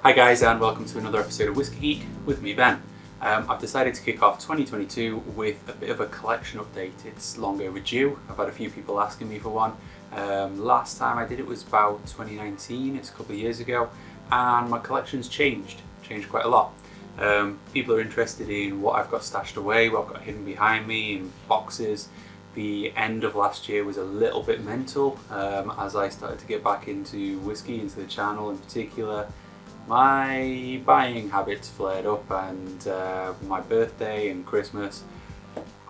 Hi guys, and welcome to another episode of Whisky Geek with me, Ben. I've decided to kick off 2022 with a bit of a collection update. It's long overdue. I've had a few people asking me for one. Last time I did it was about 2019, it's a couple of years ago, and my collection's changed quite a lot. People are interested in what I've got stashed away, what I've got hidden behind me in boxes. The end of last year was a little bit mental as I started to get back into whiskey, into the channel in particular. My buying habits flared up, and my birthday and Christmas,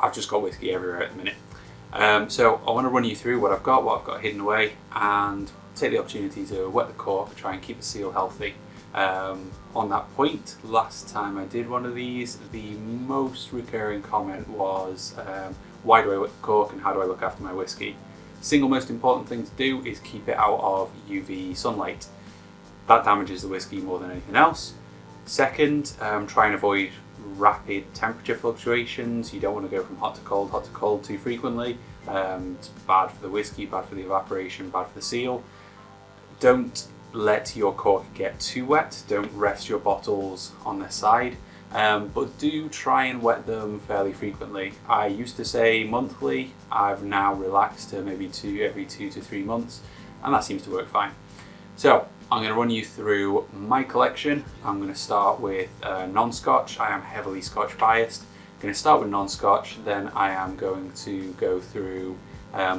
I've just got whiskey everywhere at the minute. So I want to run you through what I've got hidden away, and take the opportunity to wet the cork, try and keep the seal healthy. On that point, last time I did one of these, the most recurring comment was, why do I wet the cork and how do I look after my whiskey? Single most important thing to do is keep it out of UV sunlight. That damages the whiskey more than anything else. Second, try and avoid rapid temperature fluctuations. You don't want to go from hot to cold too frequently. It's bad for the whiskey, bad for the evaporation, bad for the seal. Don't let your cork get too wet. Don't rest your bottles on their side. But do try and wet them fairly frequently. I used to say monthly. I've now relaxed to maybe every 2 to 3 months, and that seems to work fine. So I'm going to run you through my collection. I'm going to start with non-Scotch. I am heavily Scotch biased. I'm going to start with non-Scotch, then I am going to go through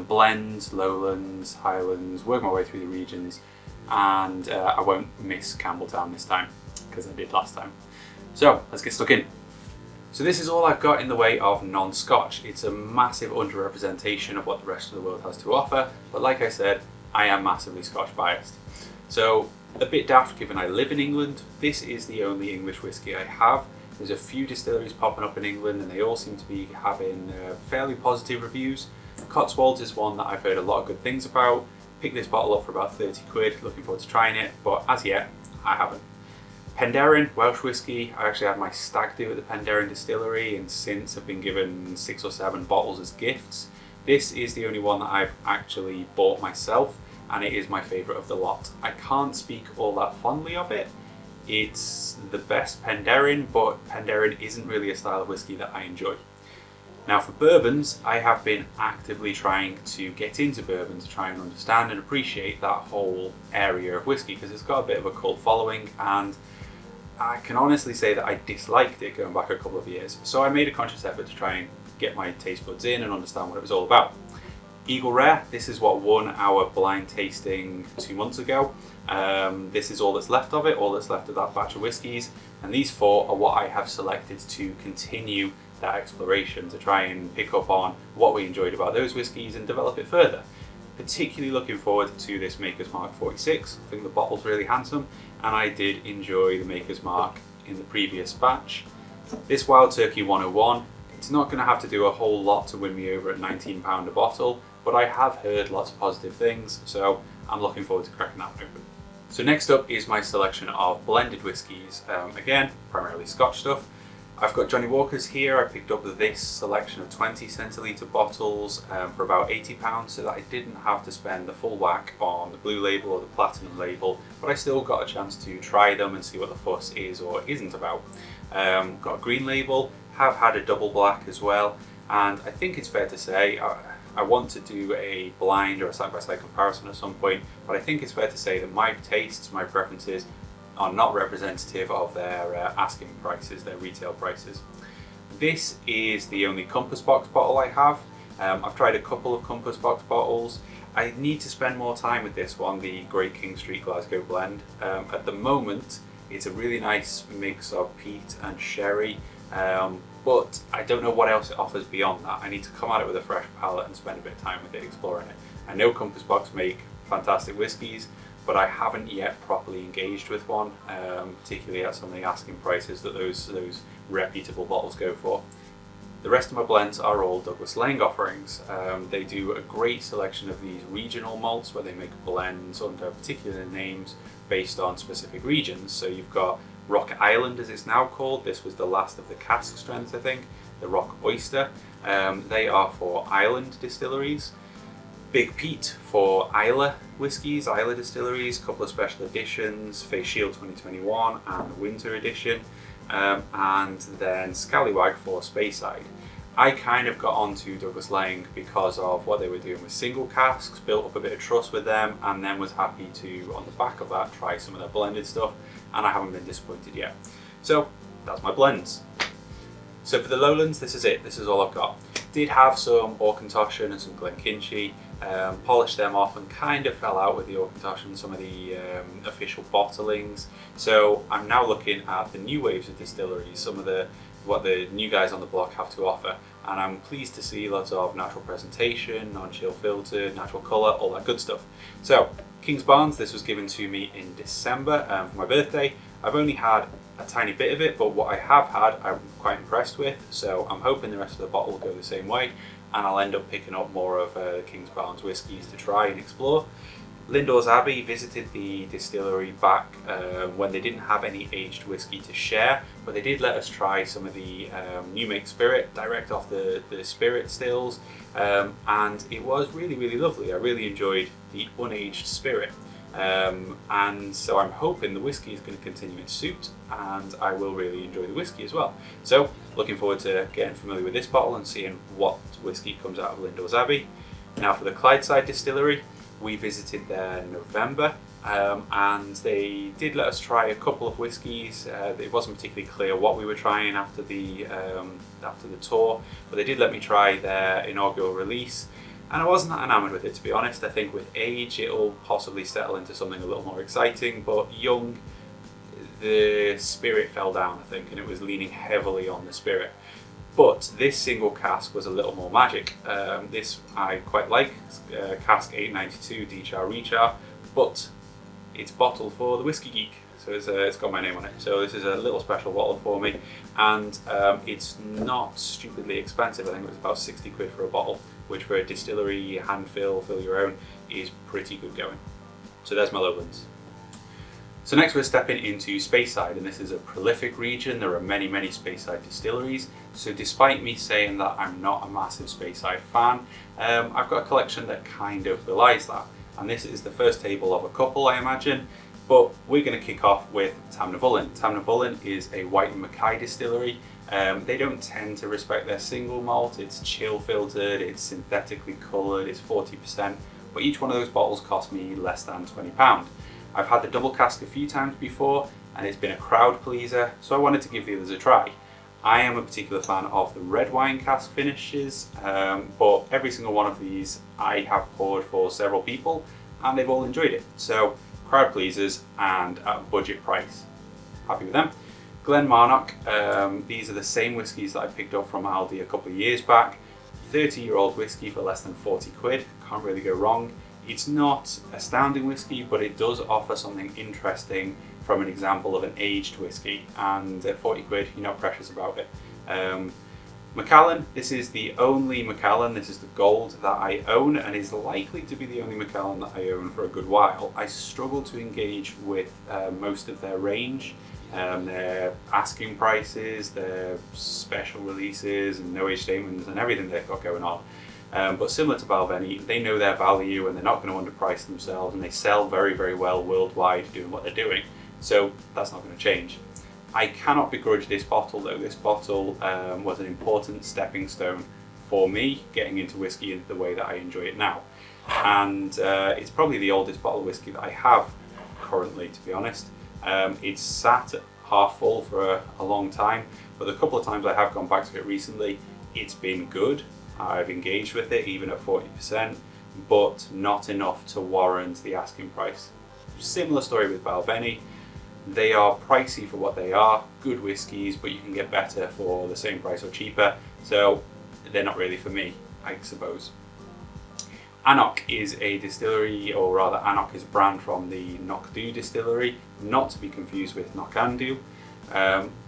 blends, Lowlands, Highlands, work my way through the regions, and I won't miss Campbelltown this time because I did last time. So let's get stuck in. So this is all I've got in the way of non-Scotch. It's a massive underrepresentation of what the rest of the world has to offer, but like I said, I am massively Scotch biased. So a bit daft given I live in England, this is the only English whiskey I have. There's a few distilleries popping up in England and they all seem to be having fairly positive reviews. Cotswolds is one that I've heard a lot of good things about. Picked this bottle up for about 30 quid, looking forward to trying it, but as yet, I haven't. Penderyn, Welsh whiskey. I actually had my stag do at the Penderyn distillery, and since I've been given 6 or 7 bottles as gifts. This is the only one that I've actually bought myself, and it is my favourite of the lot. I can't speak all that fondly of it. It's the best Penderyn, but Penderyn isn't really a style of whiskey that I enjoy. Now for bourbons, I have been actively trying to get into bourbon to try and understand and appreciate that whole area of whiskey, because it's got a bit of a cult following, and I can honestly say that I disliked it going back a couple of years. So I made a conscious effort to try and get my taste buds in and understand what it was all about. Eagle Rare, this is what won our blind tasting 2 months ago. This is all that's left of it, all that's left of that batch of whiskies, and these 4 are what I have selected to continue that exploration, to try and pick up on what we enjoyed about those whiskies and develop it further. Particularly looking forward to this Maker's Mark 46. I think the bottle's really handsome, and I did enjoy the Maker's Mark in the previous batch. This Wild Turkey 101, it's not going to have to do a whole lot to win me over at £19 a bottle, but I have heard lots of positive things, so I'm looking forward to cracking that one open. So next up is my selection of blended whiskies. Again, primarily Scotch stuff. I've got Johnny Walker's here. I picked up this selection of 20 centilitre bottles for about £80, so that I didn't have to spend the full whack on the blue label or the platinum label, but I still got a chance to try them and see what the fuss is or isn't about. Got a green label, have had a double black as well, and I think it's fair to say, I want to do a blind or a side-by-side comparison at some point, but I think it's fair to say that my tastes, my preferences are not representative of their asking prices, their retail prices. This is the only Compass Box bottle I have. I've tried a couple of Compass Box bottles. I need to spend more time with this one, the Great King Street Glasgow blend. At the moment, it's a really nice mix of peat and sherry, but I don't know what else it offers beyond that. I need to come at it with a fresh palate and spend a bit of time with it, exploring it. I know Compass Box make fantastic whiskies, but I haven't yet properly engaged with one, particularly at some of the asking prices that those reputable bottles go for. The rest of my blends are all Douglas Lang offerings. They do a great selection of these regional malts where they make blends under particular names based on specific regions. So you've got Rock Island, as it's now called. This was the last of the Cask strength, I think. The Rock Oyster. They are for island distilleries. Big Pete for Isla Whiskies, Isla Distilleries, a couple of special editions, Face Shield 2021 and Winter Edition, and then Scallywag for Speyside. I kind of got onto Douglas Lang because of what they were doing with single casks, built up a bit of trust with them, and then was happy to, on the back of that, try some of their blended stuff, and I haven't been disappointed yet. So that's my blends. So for the Lowlands, this is it. This is all I've got. Did have some Auchentoshan and some Glenkinchie, polished them off and kind of fell out with the Auchentoshan, some of the official bottlings. So I'm now looking at the new waves of distilleries, some of what the new guys on the block have to offer, and I'm pleased to see lots of natural presentation, non-chill filtered, natural colour, all that good stuff. So King's Barnes, this was given to me in December for my birthday. I've only had a tiny bit of it, but what I have had I'm quite impressed with, so I'm hoping the rest of the bottle will go the same way, and I'll end up picking up more of King's Barnes whiskies to try and explore. Lindores Abbey visited the distillery back when they didn't have any aged whiskey to share, but they did let us try some of the new make spirit direct off the spirit stills, and it was really lovely. I really enjoyed the unaged spirit, and so I'm hoping the whiskey is going to continue its suit, and I will really enjoy the whiskey as well. So looking forward to getting familiar with this bottle and seeing what whiskey comes out of Lindores Abbey. Now for the Clydeside distillery, we visited there in November, and they did let us try a couple of whiskies. It wasn't particularly clear what we were trying after the tour, but they did let me try their inaugural release, and I wasn't that enamoured with it, to be honest. I think with age it'll possibly settle into something a little more exciting, but young, the spirit fell down, I think, and it was leaning heavily on the spirit. But this single cask was a little more magic. This I quite like, cask 892 DCHR Rechar, but it's bottled for the Whiskey Geek, so it's got my name on it. So this is a little special bottle for me, and it's not stupidly expensive. I think it was about 60 quid for a bottle, which for a distillery hand fill your own is pretty good going. So there's my Lowlands. So next we're stepping into Speyside, and this is a prolific region. There are many Speyside distilleries. So despite me saying that I'm not a massive Speyside fan, I've got a collection that kind of belies that. And this is the first table of a couple, I imagine. But we're going to kick off with Tamnavulin. Tamnavulin is a White and Mackay distillery. They don't tend to respect their single malt. It's chill filtered, it's synthetically coloured, it's 40%. But each one of those bottles cost me less than £20. I've had the double cask a few times before, and it's been a crowd pleaser, so I wanted to give the others a try. I am a particular fan of the red wine cask finishes, but every single one of these I have poured for several people, and they've all enjoyed it. So crowd pleasers and at a budget price. Happy with them. Glenmarnock, these are the same whiskies that I picked up from Aldi a couple of years back. 30-year-old whiskey for less than 40 quid, can't really go wrong. It's not astounding whiskey, but it does offer something interesting from an example of an aged whiskey, and at 40 quid you're not precious about it. Mcallen, this is the only Mcallen, this is the gold that I own, and is likely to be the only Mcallen that I own for a good while. I struggle to engage with most of their range, their asking prices, their special releases and no age statements and everything they've got going on. But similar to Balvenie, they know their value and they're not going to underprice themselves, and they sell very well worldwide doing what they're doing. So that's not going to change. I cannot begrudge this bottle though. This bottle was an important stepping stone for me getting into whiskey in the way that I enjoy it now. And it's probably the oldest bottle of whiskey that I have currently, to be honest. It's sat at half full for a long time, but the couple of times I have gone back to it recently, it's been good. I've engaged with it even at 40%, but not enough to warrant the asking price. Similar story with Balvenie. They are pricey for what they are, good whiskies, but you can get better for the same price or cheaper, so they're not really for me, I suppose. Anok is a distillery, or rather Anok is a brand from the Knockdhu distillery, not to be confused with Knockandhu.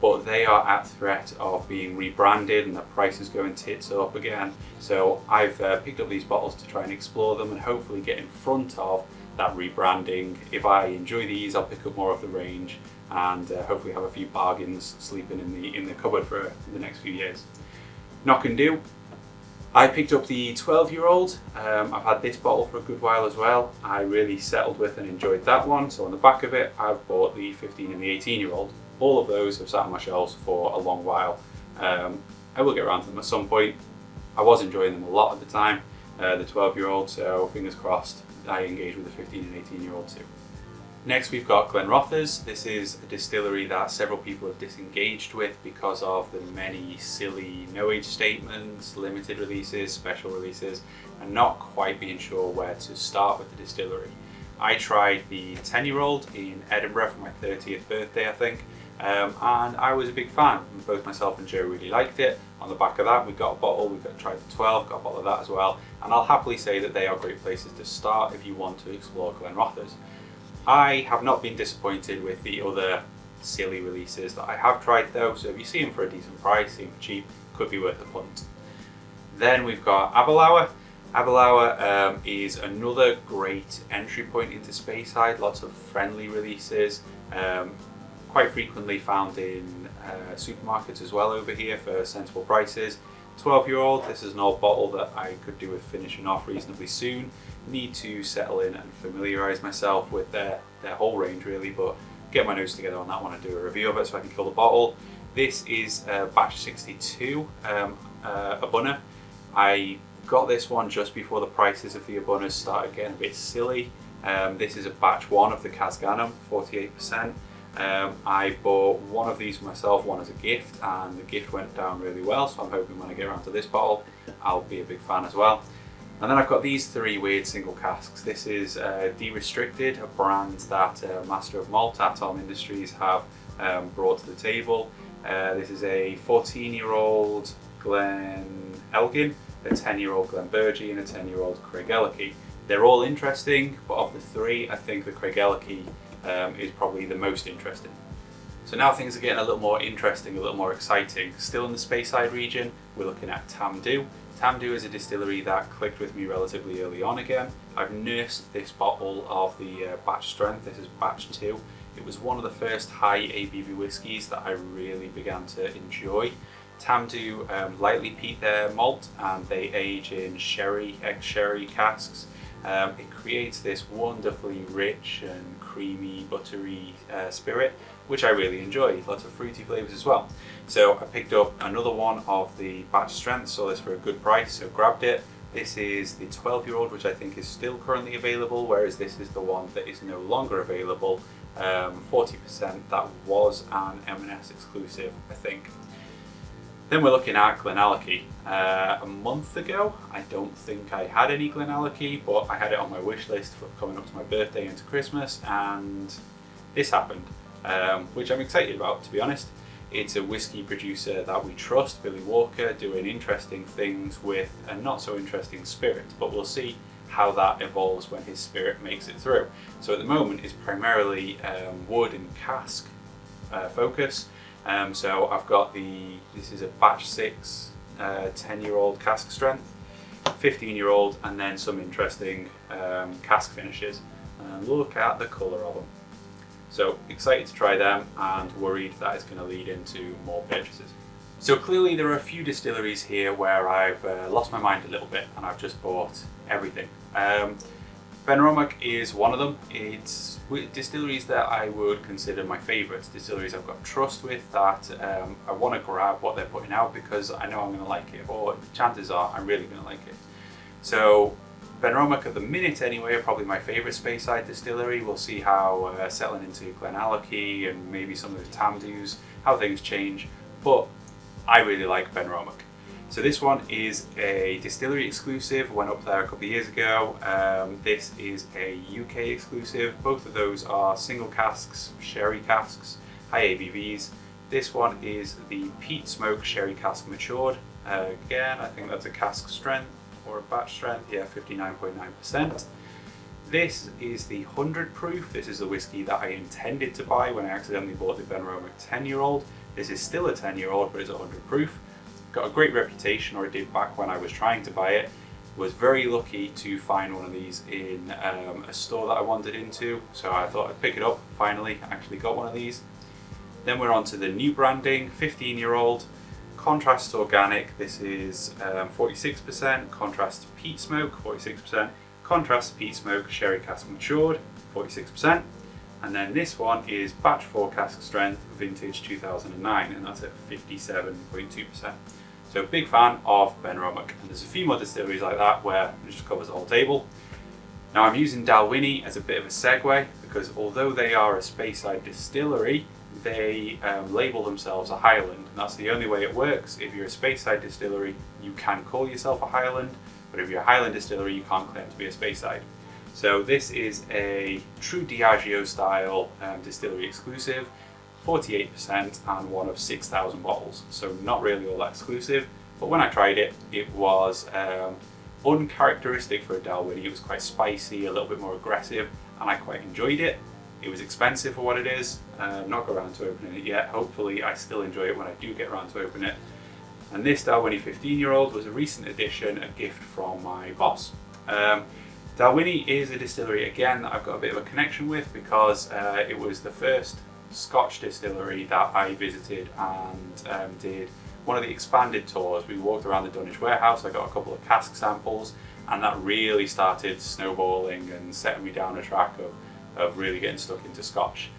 But they are at threat of being rebranded and the prices going tits up again. So I've picked up these bottles to try and explore them and hopefully get in front of that rebranding. If I enjoy these, I'll pick up more of the range and hopefully have a few bargains sleeping in the cupboard for the next few years. Knockandhu, I picked up the 12-year-old. I've had this bottle for a good while as well. I really settled with and enjoyed that one. So on the back of it, I've bought the 15 and the 18-year-old. All of those have sat on my shelves for a long while. I will get around to them at some point. I was enjoying them a lot at the time, the 12-year-old, so fingers crossed I engage with the 15 and 18-year-old too. Next we've got Glen Rothers. This is a distillery that several people have disengaged with because of the many silly no age statements, limited releases, special releases, and not quite being sure where to start with the distillery. I tried the 10-year-old in Edinburgh for my 30th birthday, I think, and I was a big fan. Both myself and Joe really liked it. On the back of that we got a bottle, we tried the 12, got a bottle of that as well, and I'll happily say that they are great places to start if you want to explore Glen Rothers. I have not been disappointed with the other silly releases that I have tried though, so if you see them for a decent price, see them for cheap, could be worth the punt. Then we've got Avalor. Avalor is another great entry point into Speyside, lots of friendly releases, quite frequently found in supermarkets as well over here for sensible prices. 12-year-old, this is an old bottle that I could do with finishing off reasonably soon. Need to settle in and familiarise myself with their whole range really, but get my notes together on that one and do a review of it so I can kill the bottle. This is batch 62 Abunna. I got this one just before the prices of the Abunnas started getting a bit silly. This is a batch 1 of the Casganum, 48%. I bought one of these for myself, one as a gift, and the gift went down really well, so I'm hoping when I get around to this bottle I'll be a big fan as well. And then I've got these three weird single casks. This is De-Restricted, a brand that Master of Malt Atom Industries have brought to the table. This is a 14-year-old Glen Alecky, a 10-year-old Glen Burgie, and a 10-year-old Craig Alecky. They're all interesting, but of the three, I think the Craig Alecky is probably the most interesting. So now things are getting a little more interesting, a little more exciting. Still in the Speyside region, we're looking at Tamdhu. Tamdhu is a distillery that clicked with me relatively early on again. I've nursed this bottle of the batch strength. This is batch 2. It was one of the first high ABV whiskies that I really began to enjoy. Tamdhu lightly peat their malt and they age in sherry, ex-sherry casks. It creates this wonderfully rich and creamy, buttery spirit, which I really enjoy. Lots of fruity flavours as well. So I picked up another one of the batch strength, saw this for a good price, so grabbed it. This is the 12-year-old, which I think is still currently available, whereas this is the one that is no longer available. 40%, that was an M&S exclusive, I think. Then we're looking at Glen Alecky. A month ago, I don't think I had any Glen Alecky, but I had it on my wish list for coming up to my birthday and to Christmas, and this happened, which I'm excited about, to be honest. It's a whiskey producer that we trust, Billy Walker, doing interesting things with a not so interesting spirit, but we'll see how that evolves when his spirit makes it through. So at the moment it's primarily wood and cask focus. So I've got this is a batch 6 10-year-old cask strength, 15-year-old, and then some interesting cask finishes. And look at the colour of them. So excited to try them and worried that it's going to lead into more purchases. So clearly there are a few distilleries here where I've lost my mind a little bit and I've just bought everything. Benromach is one of them. It's distilleries that I would consider my favourites, distilleries I've got trust with, that I want to grab what they're putting out because I know I'm going to like it, or chances are I'm really going to like it. So Benromach at the minute anyway are probably my favourite Speyside distillery. We'll see how settling into Glen Alecky and maybe some of the Tamdhus, how things change, but I really like Benromach. So this one is a distillery exclusive, went up there a couple of years ago. This is a UK exclusive. Both of those are single casks, sherry casks, high ABVs. This one is the peat smoke sherry cask matured. Again, I think that's a cask strength or a batch strength, yeah, 59.9%. This is the 100 proof. This is the whiskey that I intended to buy when I accidentally bought the Benromach 10-year-old. This is still a 10-year-old, but it's 100 proof. Got a great reputation, or it did back when I was trying to buy it. Was very lucky to find one of these in a store that I wandered into, so I thought I'd pick it up. Finally, actually got one of these. Then we're on to the new branding, 15-year-old, contrast organic, this is 46%, contrast peat smoke, 46%, contrast peat smoke sherry cask matured, 46%, and then this one is batch 4 cask strength vintage 2009, and that's at 57.2%. So big fan of Ben Romack, and there's a few more distilleries like that where it just covers the whole table. Now I'm using Darwini as a bit of a segue because although they are a Speyside distillery, they label themselves a Highland, and that's the only way it works. If you're a Speyside distillery, you can call yourself a Highland, but if you're a Highland distillery, you can't claim to be a Speyside. So this is a true Diageo style distillery exclusive, 48% and one of 6,000 bottles. So not really all that exclusive, but when I tried it, it was uncharacteristic for a Darwini. It was quite spicy, a little bit more aggressive, and I quite enjoyed it. It was expensive for what it is. Not got around to opening it yet. Hopefully I still enjoy it when I do get around to open it. And this Darwini 15-year-old was a recent addition, a gift from my boss. Darwini is a distillery, again, that I've got a bit of a connection with because it was the first Scotch distillery that I visited and did one of the expanded tours. We walked around the Dunwich warehouse, I got a couple of cask samples, and that really started snowballing and setting me down a track of really getting stuck into Scotch.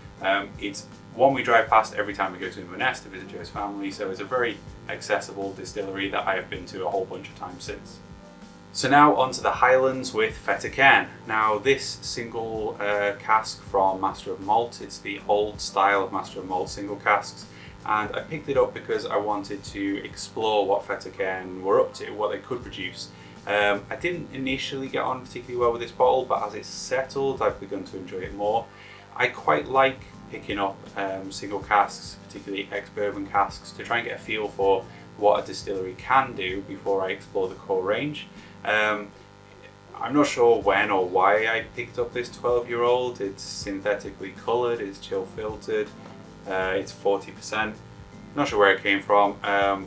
It's one we drive past every time we go to Inverness to visit Joe's family, so it's a very accessible distillery that I have been to a whole bunch of times since. So now onto the Highlands with Fettercairn. Now this single cask from Master of Malt, it's the old style of Master of Malt single casks, and I picked it up because I wanted to explore what Fettercairn were up to, what they could produce. I didn't initially get on particularly well with this bottle, but as it's settled, I've begun to enjoy it more. I quite like picking up single casks, particularly ex-bourbon casks, to try and get a feel for what a distillery can do before I explore the core range. I'm not sure when or why I picked up this 12-year-old. It's synthetically coloured, it's chill filtered, it's 40%. Not sure where it came from,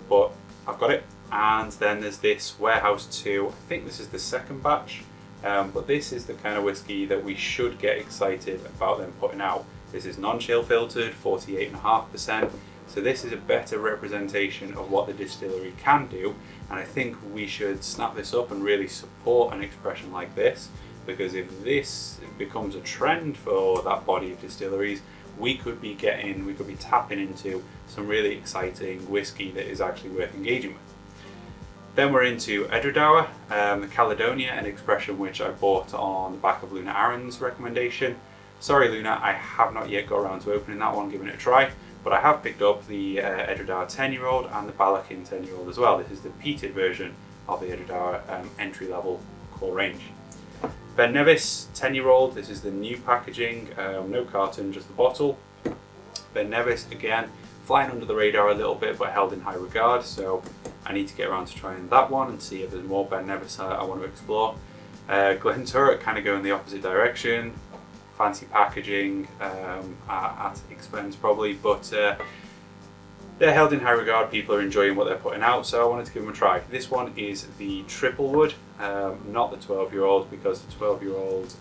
but I've got it. And then there's this Warehouse 2, I think this is the second batch, but this is the kind of whiskey that we should get excited about them putting out. This is non-chill filtered, 48.5%, so this is a better representation of what the distillery can do, and I think we should snap this up and really support an expression like this, because if this becomes a trend for that body of distilleries, we could be tapping into some really exciting whiskey that is actually worth engaging with. Then we're into Edredour, the Caledonia, an expression which I bought on the back of Luna Aaron's recommendation. Sorry Luna, I have not yet got around to opening that one, giving it a try, but I have picked up the Edredour 10-year-old and the Balakin 10-year-old as well. This is the peated version of the Edredour entry-level core range. Ben Nevis 10-year-old, this is the new packaging, no carton, just the bottle. Ben Nevis, again, flying under the radar a little bit but held in high regard, so I need to get around to trying that one and see if there's more Ben Nevis I want to explore. Glen Turret kind of go in the opposite direction, fancy packaging at expense probably, but they're held in high regard, people are enjoying what they're putting out, so I wanted to give them a try. This one is the Triple Wood, not the 12-year-old, because the 12-year-old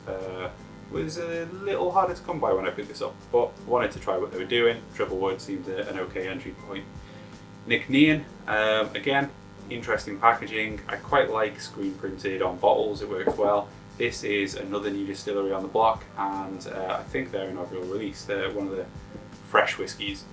was a little harder to come by when I picked this up, but wanted to try what they were doing. Triple Wood seemed an okay entry point. Nick Nean, again, interesting packaging. I quite like screen printed on bottles, it works well. This is another new distillery on the block, and I think their inaugural release. They're one of the fresh whiskies.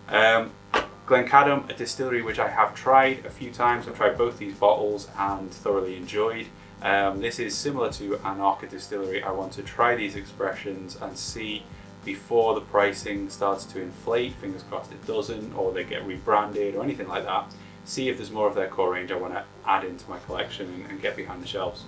Glencadam, a distillery which I have tried a few times. I've tried both these bottles and thoroughly enjoyed. This is similar to Anarcha Distillery. I want to try these expressions and see before the pricing starts to inflate, fingers crossed it doesn't, or they get rebranded or anything like that. See if there's more of their core range I want to add into my collection and get behind the shelves.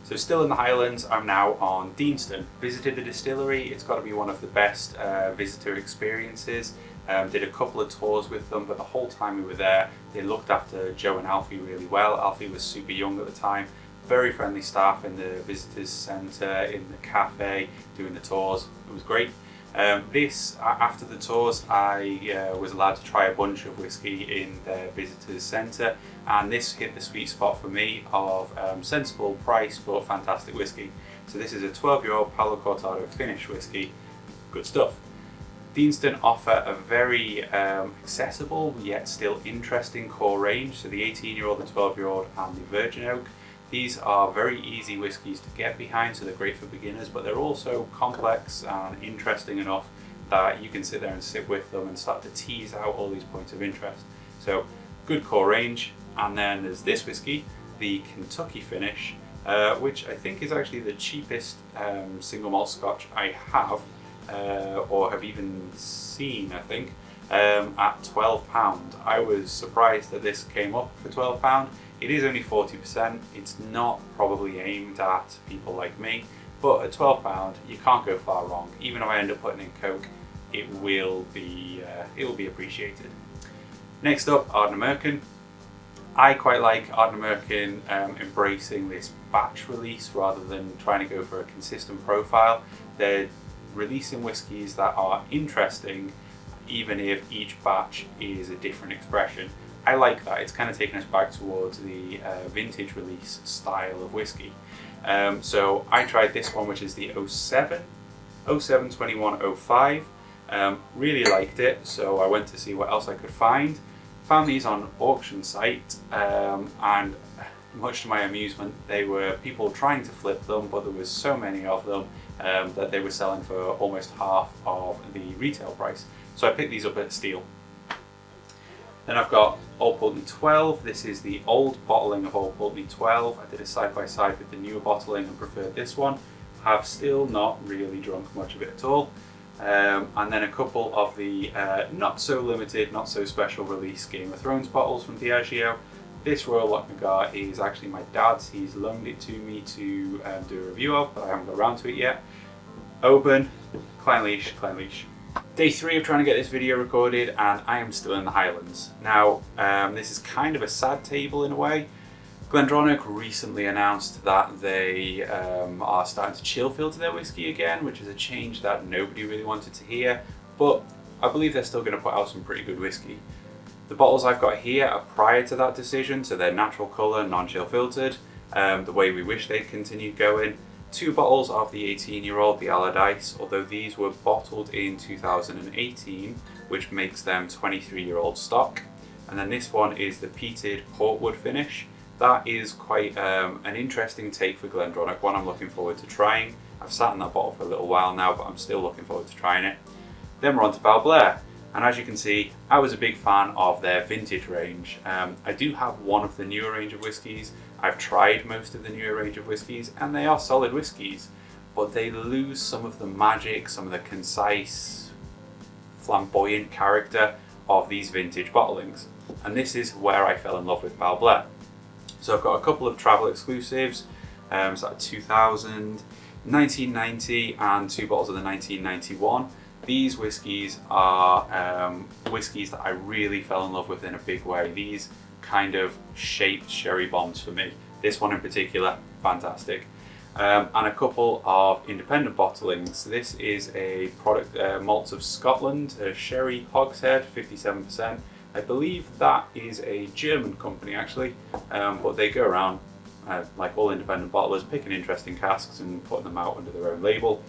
So still in the Highlands, I'm now on Deanston. Visited the distillery, it's got to be one of the best visitor experiences. Did a couple of tours with them, but the whole time we were there, they looked after Joe and Alfie really well. Alfie was super young at the time. Very friendly staff in the visitors centre, in the cafe, doing the tours. It was great. After the tours, I was allowed to try a bunch of whiskey in their visitors centre, and this hit the sweet spot for me of sensible price but fantastic whiskey. So this is a 12-year-old Palo Cortado Finnish whiskey. Good stuff. Deanston offer a very accessible yet still interesting core range, so the 18-year-old, the 12-year-old and the Virgin Oak. These are very easy whiskies to get behind, so they're great for beginners, but they're also complex and interesting enough that you can sit there and sit with them and start to tease out all these points of interest. So good core range. And then there's this whiskey, the Kentucky finish, which I think is actually the cheapest single malt Scotch I have, or have even seen, I think, at £12. I was surprised that this came up for £12. It is only 40%, it's not probably aimed at people like me, but at £12 you can't go far wrong. Even if I end up putting in Coke, it will be appreciated. Next up, Arden American. I quite like Arden American embracing this batch release rather than trying to go for a consistent profile. They're releasing whiskies that are interesting even if each batch is a different expression. I like that. It's kind of taken us back towards the vintage release style of whiskey. So I tried this one, which is the 07 21 05. Really liked it, so I went to see what else I could find. Found these on auction site, and much to my amusement, they were people trying to flip them, but there was so many of them that they were selling for almost half of the retail price. So I picked these up at Steel. Then I've got Old Pulteney 12. This is the old bottling of Old Pulteney 12. I did a side by side with the newer bottling and preferred this one. Have still not really drunk much of it at all. And then a couple of the not so limited, not so special release Game of Thrones bottles from Diageo. This Royal Lochnagar is actually my dad's. He's loaned it to me to do a review of, but I haven't got around to it yet. Oban, Clynelish, Clynelish. Day 3 of trying to get this video recorded, and I am still in the Highlands. Now, this is kind of a sad table in a way. Glendronach recently announced that they are starting to chill filter their whiskey again, which is a change that nobody really wanted to hear, but I believe they're still going to put out some pretty good whiskey. The bottles I've got here are prior to that decision, so they're natural colour, non-chill filtered, the way we wish they'd continued going. 2 bottles of the 18-year-old, the Allardyce, although these were bottled in 2018, which makes them 23-year-old stock. And then this one is the peated Portwood finish. That is quite an interesting take for Glendronach, one I'm looking forward to trying. I've sat in that bottle for a little while now, but I'm still looking forward to trying it. Then we're on to Bel Blair, and as you can see, I was a big fan of their vintage range. I do have one of the newer range of whiskies. I've tried most of the newer range of whiskies, and they are solid whiskies, but they lose some of the magic, some of the concise, flamboyant character of these vintage bottlings. And this is where I fell in love with Bel Blair. So I've got a couple of travel exclusives, so 2000, 1990 and 2 bottles of the 1991. These whiskies are whiskies that I really fell in love with in a big way. These kind of shaped sherry bombs for me. This one in particular, fantastic. And a couple of independent bottlings. This is a product, Malts of Scotland, a sherry hogshead, 57%. I believe that is a German company actually, but they go around like all independent bottlers, picking interesting casks and putting them out under their own label.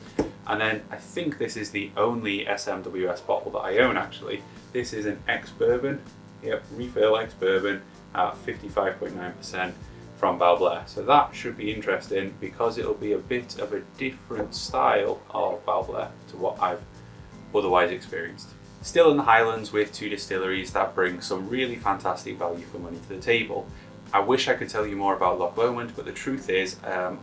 And then I think this is the only SMWS bottle that I own actually. This is an ex-bourbon, yep, refill ex-bourbon at 55.9% from Bel Blair. So that should be interesting because it'll be a bit of a different style of Bel Blair to what I've otherwise experienced. Still in the Highlands with 2 distilleries that bring some really fantastic value for money to the table. I wish I could tell you more about Loch Lomond, but the truth is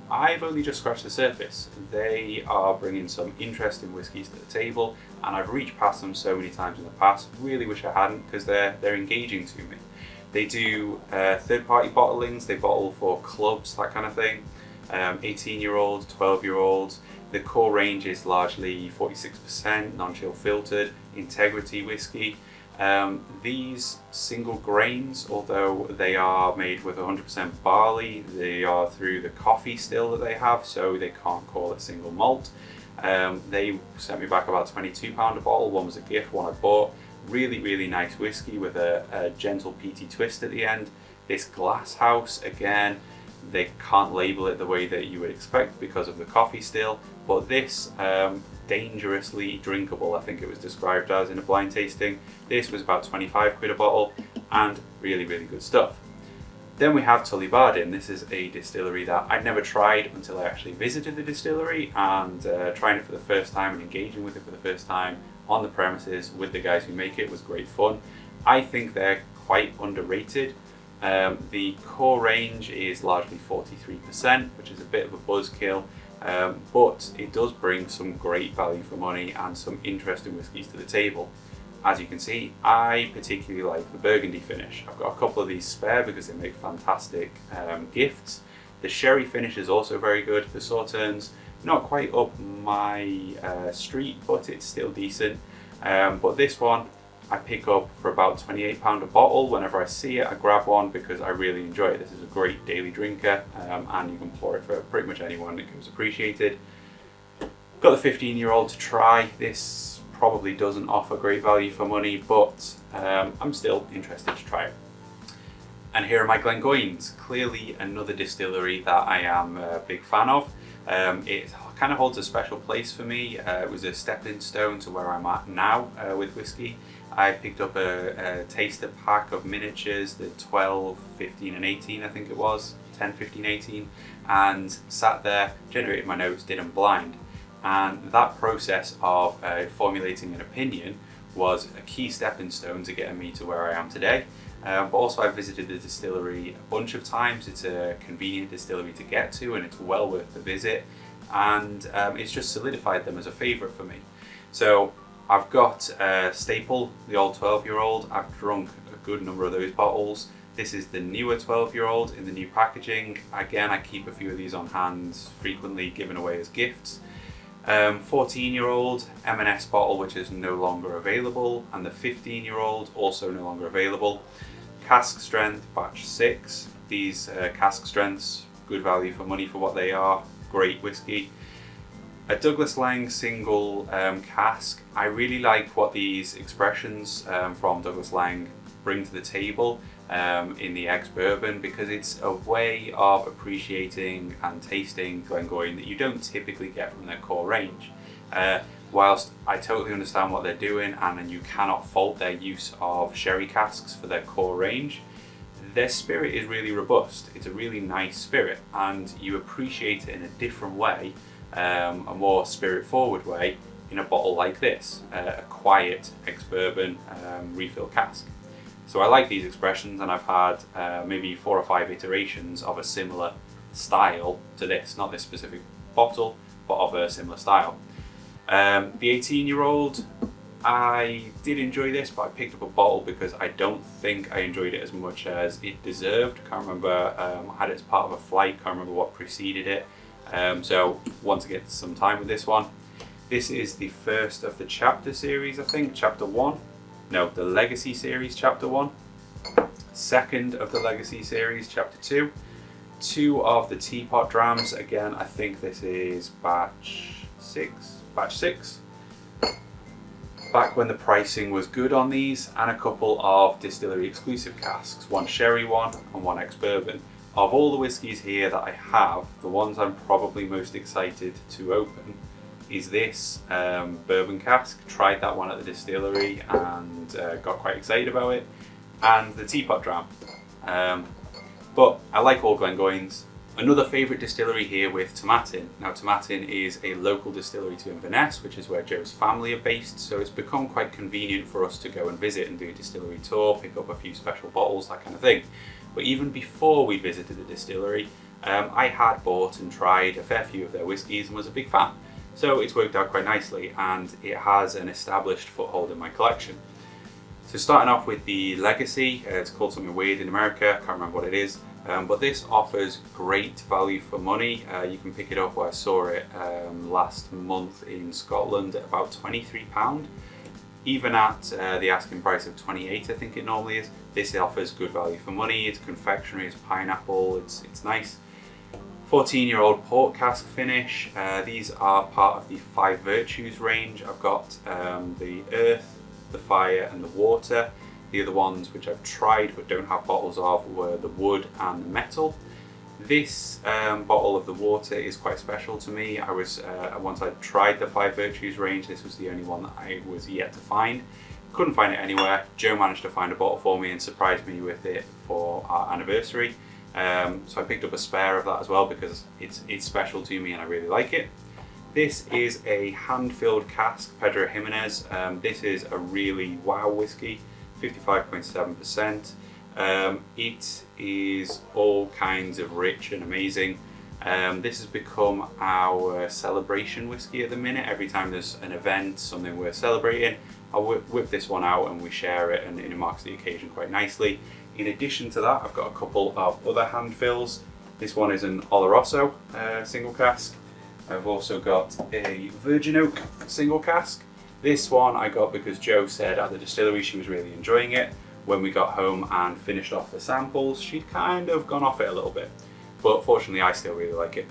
I've only just scratched the surface. They are bringing some interesting whiskies to the table, and I've reached past them so many times in the past. Really wish I hadn't, because they're engaging to me. They do third-party bottlings. They bottle for clubs, that kind of thing. 18-year-olds, 12-year-olds. The core range is largely 46% non-chill filtered, integrity whiskey. These single grains, although they are made with 100% barley, they are through the coffee still that they have, so they can't call it single malt. They sent me back about £22 a bottle. One was a gift, one I bought. Really, really nice whiskey with a gentle peaty twist at the end. This glass house, again, they can't label it the way that you would expect because of the coffee still, but this dangerously drinkable, I think it was described as in a blind tasting. This was about 25 quid a bottle and really, really good stuff. Then we have Talibardin. This is a distillery that I'd never tried until I actually visited the distillery, and trying it for the first time and engaging with it for the first time on the premises with the guys who make it was great fun. I think they're quite underrated. The core range is largely 43%, which is a bit of a buzzkill, but it does bring some great value for money and some interesting whiskies to the table. As you can see, I particularly like the burgundy finish. I've got a couple of these spare because they make fantastic gifts. The sherry finish is also very good. The sauternes, not quite up my street, but it's still decent. But this one I pick up for about £28 a bottle. Whenever I see it, I grab one because I really enjoy it. This is a great daily drinker, and you can pour it for pretty much anyone. It goes appreciated. Got the 15-year-old to try. This probably doesn't offer great value for money, but I'm still interested to try it. And here are my Glen Goins. Clearly another distillery that I am a big fan of. It kind of holds a special place for me. It was a stepping stone to where I'm at now with whiskey. I picked up a taster pack of miniatures, the 12, 15 and 18 I think it was, 10, 15, 18, and sat there, generated my notes, did them blind. And that process of formulating an opinion was a key stepping stone to getting me to where I am today. But also I've visited the distillery a bunch of times. It's a convenient distillery to get to and it's well worth the visit. And it's just solidified them as a favourite for me. So I've got Staple, the old 12-year-old. I've drunk a good number of those bottles. This is the newer 12-year-old in the new packaging. Again, I keep a few of these on hand, frequently given away as gifts. 14-year-old M&S bottle, which is no longer available, and the 15-year-old also no longer available. Cask strength batch 6. These cask strengths, good value for money for what they are, great whiskey. A Douglas Lang single cask. I really like what these expressions from Douglas Lang bring to the table in the ex-bourbon, because it's a way of appreciating and tasting Glengoyne that you don't typically get from their core range. Whilst I totally understand what they're doing and you cannot fault their use of sherry casks for their core range, their spirit is really robust. It's a really nice spirit and you appreciate it in a different way, a more spirit forward way, in a bottle like this, a quiet ex-bourbon refill cask. So I like these expressions, and I've had maybe 4 or 5 iterations of a similar style to this, not this specific bottle, but of a similar style. The 18-year-old, I did enjoy this, but I picked up a bottle because I don't think I enjoyed it as much as it deserved. Can't remember, I had it as part of a flight, can't remember what preceded it. So want to get some time with this one. This is the first of the chapter series, I think, chapter 1. No, the Legacy series, chapter 1. Second of the Legacy series, chapter 2. 2 of the teapot drams. Again, I think this is batch 6. Back when the pricing was good on these, and a couple of distillery exclusive casks. 1 sherry one and 1 ex-bourbon. Of all the whiskies here that I have, the ones I'm probably most excited to open is this bourbon cask. Tried that one at the distillery and got quite excited about it, and the teapot dram. But I like all Glengoynes. Another favourite distillery here with Tomatin. Now Tomatin is a local distillery to Inverness, which is where Joe's family are based, so it's become quite convenient for us to go and visit and do a distillery tour, pick up a few special bottles, that kind of thing. But even before we visited the distillery, I had bought and tried a fair few of their whiskies and was a big fan. So it's worked out quite nicely, and it has an established foothold in my collection. So starting off with the Legacy, it's called something weird in America, can't remember what it is, but this offers great value for money. You can pick it up where I saw it last month in Scotland at about £23. Even at the asking price of 28, I think it normally is, this offers good value for money. It's confectionery, it's pineapple, it's nice. 14-year-old port cask finish. These are part of the 5 Virtues range. I've got the earth, the fire and the water. The other ones which I've tried but don't have bottles of were the wood and the metal. This bottle of the water is quite special to me. Once I tried the Five Virtues range, this was the only one that I was yet to find. Couldn't find it anywhere. Joe managed to find a bottle for me and surprised me with it for our anniversary. So I picked up a spare of that as well because it's special to me and I really like it. This is a hand-filled cask, Pedro Jimenez. This is a really wow whiskey, 55.7%. It is all kinds of rich and amazing. This has become our celebration whiskey at the minute. Every time there's an event, something we're celebrating, I'll whip this one out and we share it, and it marks the occasion quite nicely. In addition to that, I've got a couple of other hand fills. This one is an Oloroso single cask. I've also got a Virgin Oak single cask. This one I got because Joe said at the distillery she was really enjoying it. When we got home and finished off the samples, she'd kind of gone off it a little bit. But fortunately, I still really like it.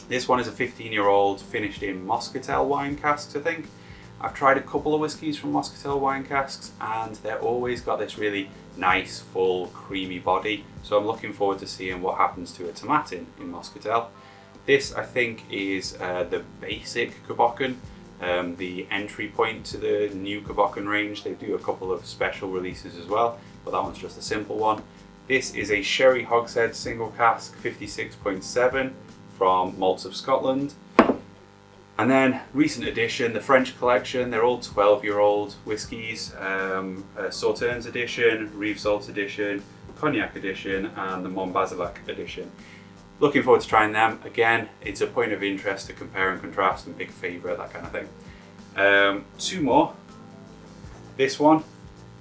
This one is a 15-year-old finished in Moscatel wine casks, I think. I've tried a couple of whiskies from Moscatel wine casks and they're always got this really nice, full, creamy body. So I'm looking forward to seeing what happens to a Tomatin in Moscatel. This, I think, is the basic Cabocan, the entry point to the new Cabocan range. They do a couple of special releases as well, but that one's just a simple one. This is a Sherry Hogshead single cask, 56.7 from Malts of Scotland. And then, recent addition, the French collection. They're all 12-year-old whiskies. Sauternes edition, Rivesaltes edition, Cognac edition, and the Montbazillac edition. Looking forward to trying them. Again, it's a point of interest to compare and contrast and pick a favourite, that kind of thing. Two more. This one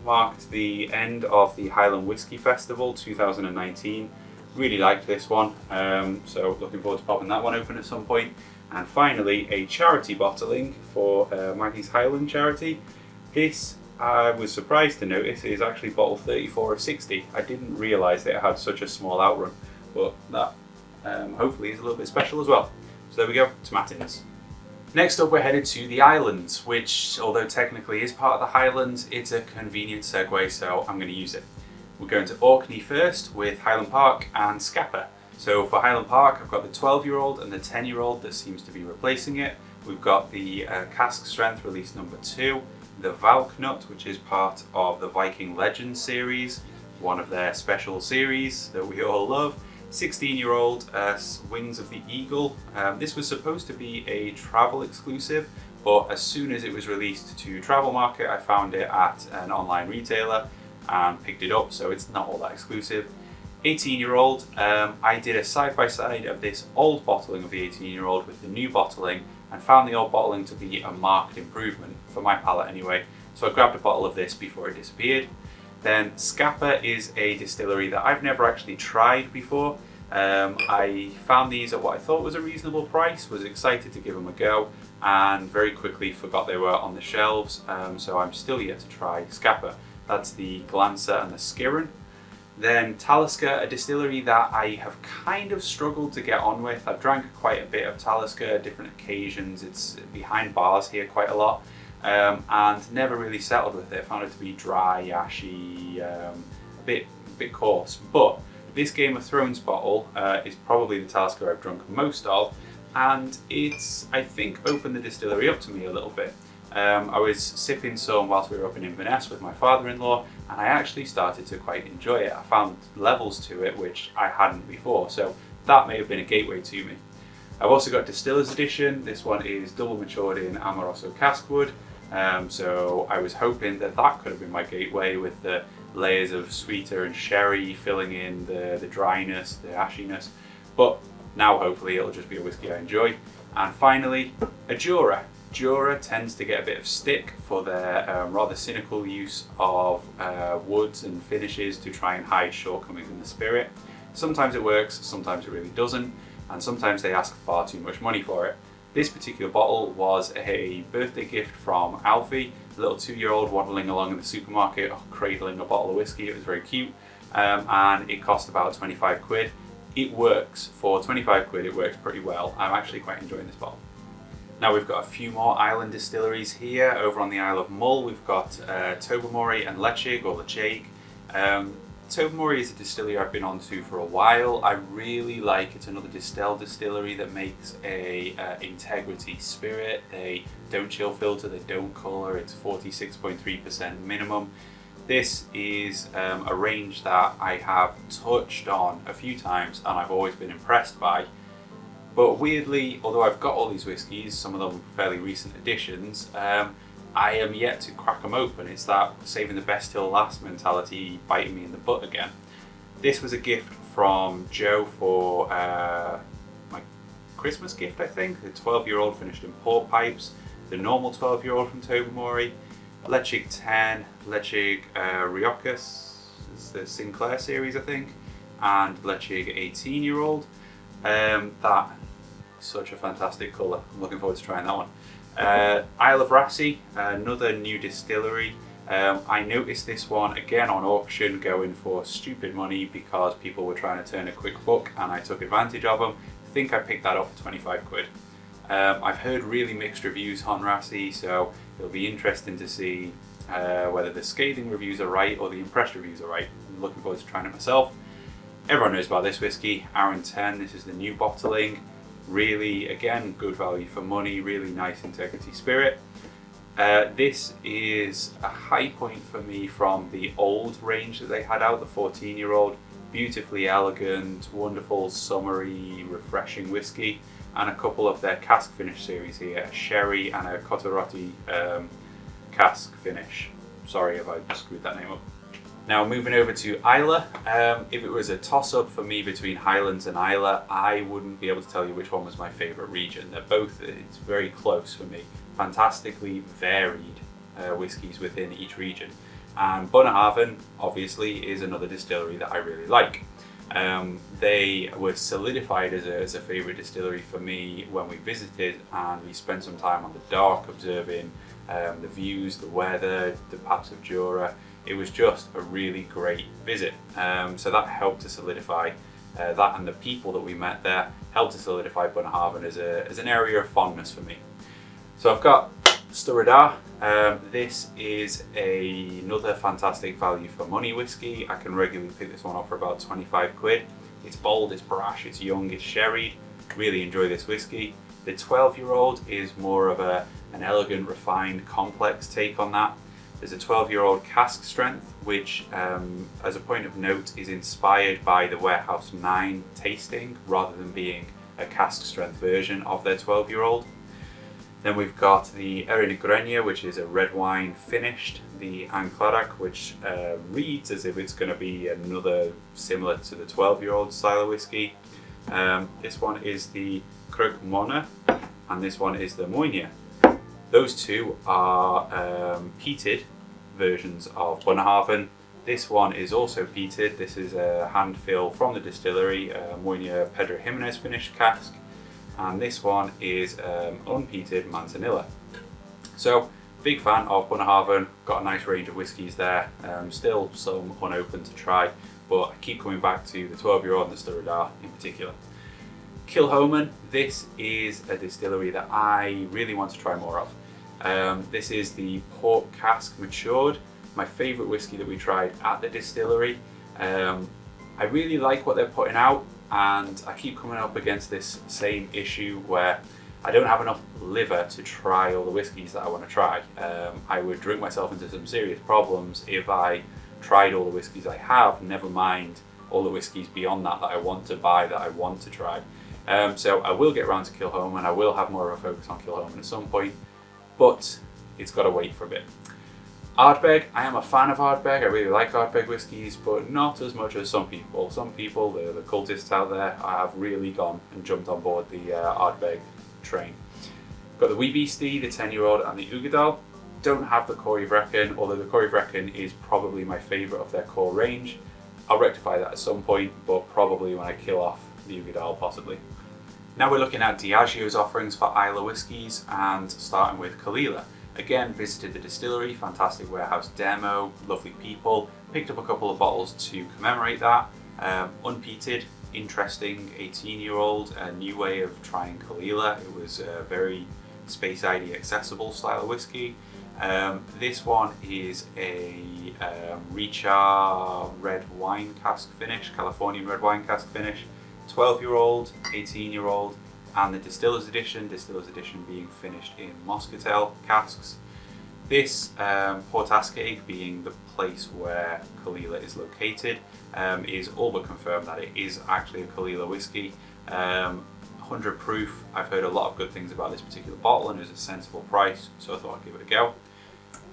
marked the end of the Highland Whisky Festival 2019. Really liked this one, so looking forward to popping that one open at some point. And finally, a charity bottling for Maggie's Highland charity. This, I was surprised to notice, is actually bottle 34 of 60. I didn't realise that it had such a small outrun, but that hopefully is a little bit special as well. So there we go, Tomatins. Next up, we're headed to the islands, which, although technically is part of the Highlands, it's a convenient segue, so I'm going to use it. We're going to Orkney first with Highland Park and Scapa. So for Highland Park, I've got the 12-year-old and the 10-year-old that seems to be replacing it. We've got the Cask Strength release number 2, the Valknut, which is part of the Viking Legends series, one of their special series that we all love. 16-year-old Wings of the Eagle. This was supposed to be a travel exclusive, but as soon as it was released to Travel Market, I found it at an online retailer and picked it up, so it's not all that exclusive. 18-year-old, I did a side-by-side of this old bottling of the 18-year-old with the new bottling and found the old bottling to be a marked improvement, for my palate anyway, so I grabbed a bottle of this before it disappeared. Then Scapa is a distillery that I've never actually tried before. I found these at what I thought was a reasonable price, was excited to give them a go, and very quickly forgot they were on the shelves, so I'm still yet to try Scapa. That's the Glancer and the Skiren. Then Talisker, a distillery that I have kind of struggled to get on with. I've drank quite a bit of Talisker at different occasions. It's behind bars here quite a lot. And never really settled with it. I found it to be dry, ashy, a bit coarse. But this Game of Thrones bottle is probably the Talisker I've drunk most of, and it's, I think, opened the distillery up to me a little bit. I was sipping some whilst we were up in Inverness with my father-in-law, and I actually started to quite enjoy it. I found levels to it which I hadn't before, so that may have been a gateway to me. I've also got Distillers Edition. This one is double matured in Amoroso cask wood. So I was hoping that that could have been my gateway, with the layers of sweeter and sherry filling in the dryness, the ashiness. But now hopefully it'll just be a whiskey I enjoy. And finally, a Jura. Jura tends to get a bit of stick for their rather cynical use of woods and finishes to try and hide shortcomings in the spirit. Sometimes it works, sometimes it really doesn't, and sometimes they ask far too much money for it. This particular bottle was a birthday gift from Alfie, a little 2-year-old waddling along in the supermarket, cradling a bottle of whiskey. It was very cute, and it cost about 25 quid. It works. For 25 quid, it works pretty well. I'm actually quite enjoying this bottle. Now we've got a few more island distilleries here. Over on the Isle of Mull, we've got Tobermory and Lechig, or Lechig. Tobermory is a distillery I've been on to for a while. I really like it's another distillery that makes a integrity spirit. They don't chill filter, they don't colour, it's 46.3% minimum. This is a range that I have touched on a few times and I've always been impressed by. But weirdly, although I've got all these whiskies, some of them fairly recent additions, I am yet to crack them open. It's that saving the best till last mentality biting me in the butt again. This was a gift from Joe for my Christmas gift, I think. The 12-year-old finished in port pipes, the normal 12-year-old from Tobermory, Lechig 10, Lechig Riocus, it's the Sinclair series, I think, and Lechig 18-year-old. That is such a fantastic colour. I'm looking forward to trying that one. Isle of Rassi, another new distillery. I noticed this one again on auction going for stupid money because people were trying to turn a quick buck and I took advantage of them. I think I picked that up for 25 quid. I've heard really mixed reviews on Rassi, so it'll be interesting to see whether the scathing reviews are right or the impressed reviews are right. I'm looking forward to trying it myself. Everyone knows about this whiskey, Arden 10. This is the new bottling. Really, again, good value for money, really nice integrity spirit. This is a high point for me from the old range that they had out, the 14-year-old. Beautifully elegant, wonderful, summery, refreshing whiskey. And a couple of their cask finish series here, a sherry and a Coturati cask finish. Sorry if I screwed that name up. Now moving over to Isla, if it was a toss-up for me between Highlands and Isla, I wouldn't be able to tell you which one was my favourite region. They're both, it's very close for me. Fantastically varied whiskies within each region. And Bunnahabhain, obviously, is another distillery that I really like. They were solidified as a favourite distillery for me when we visited, and we spent some time on the dock observing the views, the weather, the Paps of Jura. It was just a really great visit. So that helped to solidify that, and the people that we met there helped to solidify Bunnahabhain as an area of fondness for me. So I've got Sturida. This is another fantastic value for money whiskey. I can regularly pick this one up for about 25 quid. It's bold, it's brash, it's young, it's sherried. Really enjoy this whiskey. The 12-year-old is more of an elegant, refined, complex take on that. There's a 12-year-old cask strength, which, as a point of note, is inspired by the Warehouse 9 tasting rather than being a cask strength version of their 12-year-old. Then we've got the Erin Grenier, which is a red wine finished, the Ancladac, which reads as if it's going to be another similar to the 12-year-old style of whiskey. This one is the Crug Mona, and this one is the Moynier. Those two are peated versions of Bunnahabhain. This one is also peated. This is a hand fill from the distillery, Moynier Pedro Jimenez finished cask. And this one is unpeated Manzanilla. So, big fan of Bunnahabhain, got a nice range of whiskies there, still some unopened to try, but I keep coming back to the 12-year-old and the Sturida in particular. Kilchoman, this is a distillery that I really want to try more of. This is the port cask matured, my favourite whiskey that we tried at the distillery. I really like what they're putting out, and I keep coming up against this same issue where I don't have enough liver to try all the whiskies that I want to try. I would drink myself into some serious problems if I tried all the whiskies I have, never mind all the whiskies beyond that I want to buy, that I want to try. So I will get around to Kilchoman, I will have more of a focus on Kilchoman at some point, but it's got to wait for a bit. Ardbeg, I am a fan of Ardbeg, I really like Ardbeg whiskies, but not as much as some people. Some people, the cultists out there, have really gone and jumped on board the Ardbeg train. Got the Wee Beastie, the 10-year-old, and the Uigeadail. Don't have the Corey Vrecken, although the Corey Vrecken is probably my favourite of their core range. I'll rectify that at some point, but probably when I kill off the Uigeadail possibly. Now we're looking at Diageo's offerings for Isla whiskies, and starting with Kalila. Again, visited the distillery, fantastic warehouse demo, lovely people, picked up a couple of bottles to commemorate that. Unpeated, interesting 18-year-old, a new way of trying Kalila. It was a very Space ID accessible style of whiskey. This one is a Richa red wine cask finish, Californian red wine cask finish, 12-year-old, 18-year-old, and the Distillers Edition being finished in Moscatel casks. This Port Ascaig, being the place where Caol Ila is located, is all but confirmed that it is actually a Caol Ila whiskey. 100 proof. I've heard a lot of good things about this particular bottle and it was a sensible price, so I thought I'd give it a go.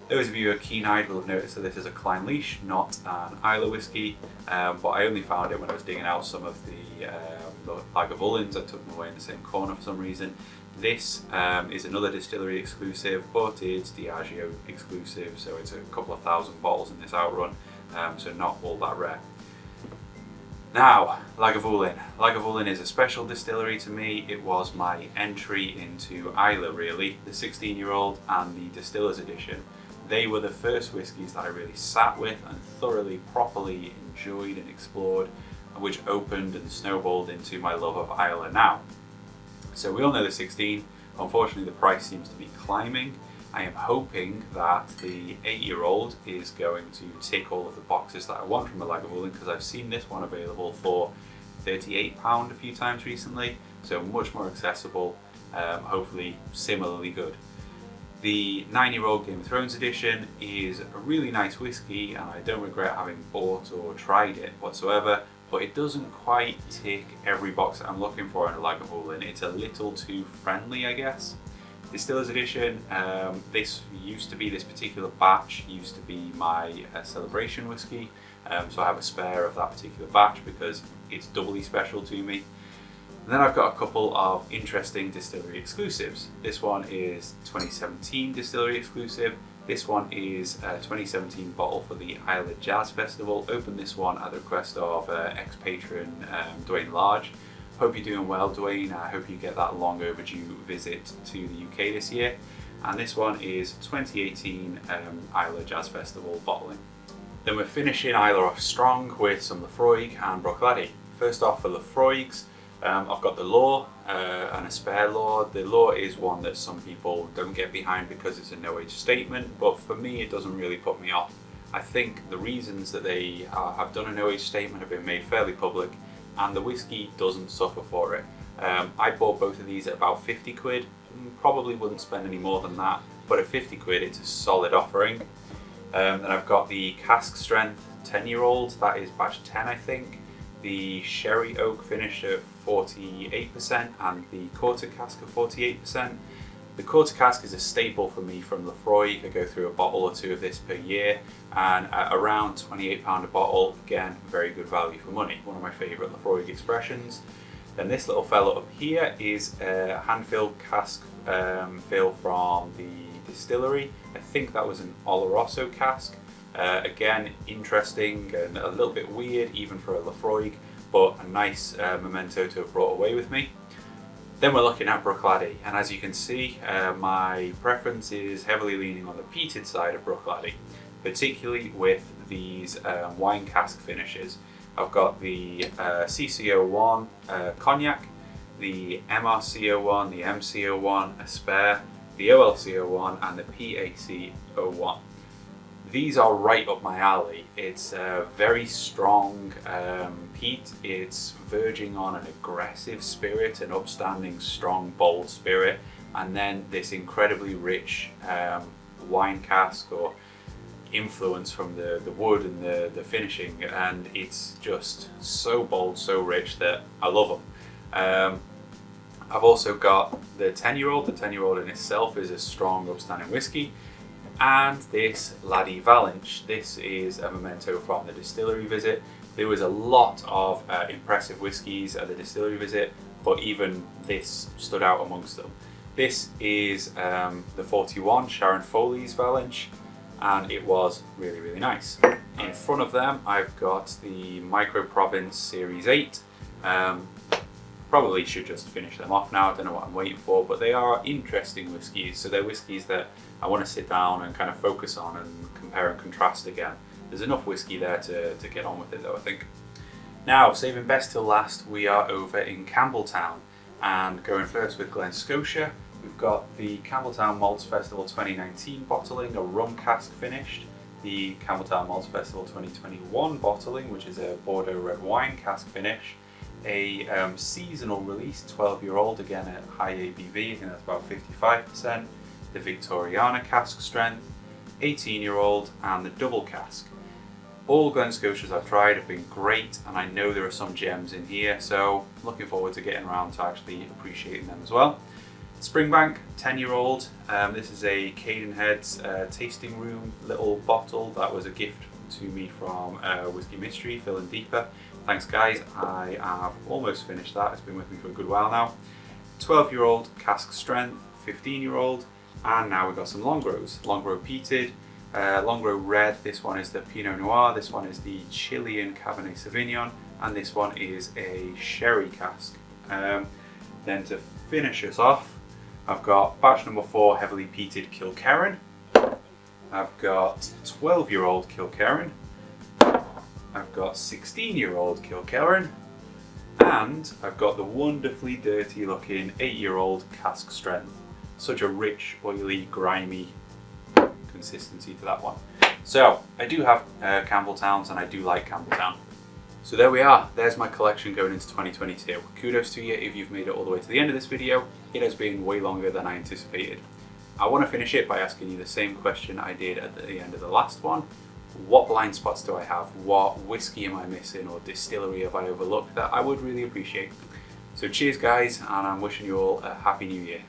Those of you who are keen-eyed will have noticed that this is a Clynelish, not an Isla whiskey, but I only found it when I was digging out some of the Lagavulins. I took them away in the same corner for some reason. This is another distillery exclusive, but it's Diageo exclusive, so it's a couple of thousand bottles in this outrun, so not all that rare. Now, Lagavulin. Lagavulin is a special distillery to me. It was my entry into Isla, really, the 16-year-old and the Distillers Edition. They were the first whiskies that I really sat with and thoroughly, properly enjoyed and explored, which opened and snowballed into my love of Isla now. So we all know the 16. Unfortunately, the price seems to be climbing. I am hoping that the 8-year-old is going to tick all of the boxes that I want from a Lagavulin, because I've seen this one available for £38 a few times recently, so much more accessible, hopefully similarly good. The 9-year-old Game of Thrones edition is a really nice whiskey and I don't regret having bought or tried it whatsoever, but it doesn't quite tick every box that I'm looking for in a Lagavulin. It's a little too friendly, I guess. Distillers Edition, this particular batch used to be my celebration whiskey, so I have a spare of that particular batch because it's doubly special to me. And then I've got a couple of interesting distillery exclusives. This one is 2017 distillery exclusive. This one is a 2017 bottle for the Isla Jazz Festival. Opened this one at the request of ex-patron Dwayne Large. Hope you're doing well, Dwayne. I hope you get that long overdue visit to the UK this year. And this one is 2018 Isla Jazz Festival bottling. Then we're finishing Isla off strong with some Laphroaig and Bruichladdich. First off, for Laphroaigs, I've got the Law and a spare Law. The Law is one that some people don't get behind because it's a no-age statement, but for me it doesn't really put me off. I think the reasons that they have done a no-age statement have been made fairly public, and the whiskey doesn't suffer for it. I bought both of these at about 50 quid, probably wouldn't spend any more than that, but at 50 quid it's a solid offering. Then I've got the cask strength 10-year-old, that is batch 10 I think. The sherry oak finish at 48% and the quarter cask at 48%. The quarter cask is a staple for me from Laphroaig. I go through a bottle or two of this per year, and at around £28 a bottle, again, very good value for money. One of my favourite Laphroaig expressions. Then this little fella up here is a hand-filled cask fill from the distillery. I think that was an Oloroso cask. Again, interesting and a little bit weird even for a Laphroaig, but a nice memento to have brought away with me. Then we're looking at Bruichladdich, and as you can see, my preference is heavily leaning on the peated side of Bruichladdich, particularly with these wine cask finishes. I've got the CCO1 cognac, the MRCO1, the MCO1, a spare, the OLCO1 and the PACO1. These are right up my alley. It's a very strong peat. It's verging on an aggressive spirit, an upstanding, strong, bold spirit, and then this incredibly rich wine cask or influence from the wood and the finishing, and it's just so bold, so rich that I love them. I've also got the 10-year-old. The 10-year-old in itself is a strong, upstanding whiskey. And this Laddie Valinch. This is a memento from the distillery visit. There was a lot of impressive whiskies at the distillery visit, but even this stood out amongst them. This is the 41 Sharon Foley's Valinch, and it was really, really nice. In front of them, I've got the Micro Province Series 8. Probably should just finish them off now, I don't know what I'm waiting for, but they are interesting whiskies. So they're whiskies that I want to sit down and kind of focus on and compare and contrast again. There's enough whiskey there to get on with it though, I think. Now, saving best till last, we are over in Campbelltown, and going first with Glen Scotia, we've got the Campbeltown Malts Festival 2019 bottling, a rum cask finished. The Campbeltown Malts Festival 2021 bottling, which is a Bordeaux red wine cask finish. A seasonal release, 12-year-old, again at high ABV, I think that's about 55%. The Victoriana cask strength, 18-year-old, and the double cask. All Glen Scotias I've tried have been great, and I know there are some gems in here, so looking forward to getting around to actually appreciating them as well. Springbank, 10-year-old. This is a Cadenhead's tasting room little bottle that was a gift to me from Whiskey Mystery, Phil and Deeper. Thanks guys, I have almost finished that. It's been with me for a good while now. 12-year-old cask strength, 15-year-old, and now we've got some Longrows. Longrow peated, Longrow red. This one is the Pinot Noir, this one is the Chilean Cabernet Sauvignon, and this one is a sherry cask. Then to finish us off, I've got batch number 4 heavily peated Kilkerran. I've got 12-year-old Kilkerran. I've got 16-year-old Kilkerran. And I've got the wonderfully dirty looking 8-year-old cask strength. Such a rich, oily, grimy consistency to that one. So I do have Campbeltowns, and I do like Campbeltown. So there we are, there's my collection going into 2022. Kudos to you if you've made it all the way to the end of this video. It has been way longer than I anticipated. I want to finish it by asking you the same question I did at the end of the last one. What blind spots do I have? What whiskey am I missing, or distillery have I overlooked that I would really appreciate? So cheers guys, and I'm wishing you all a happy new year.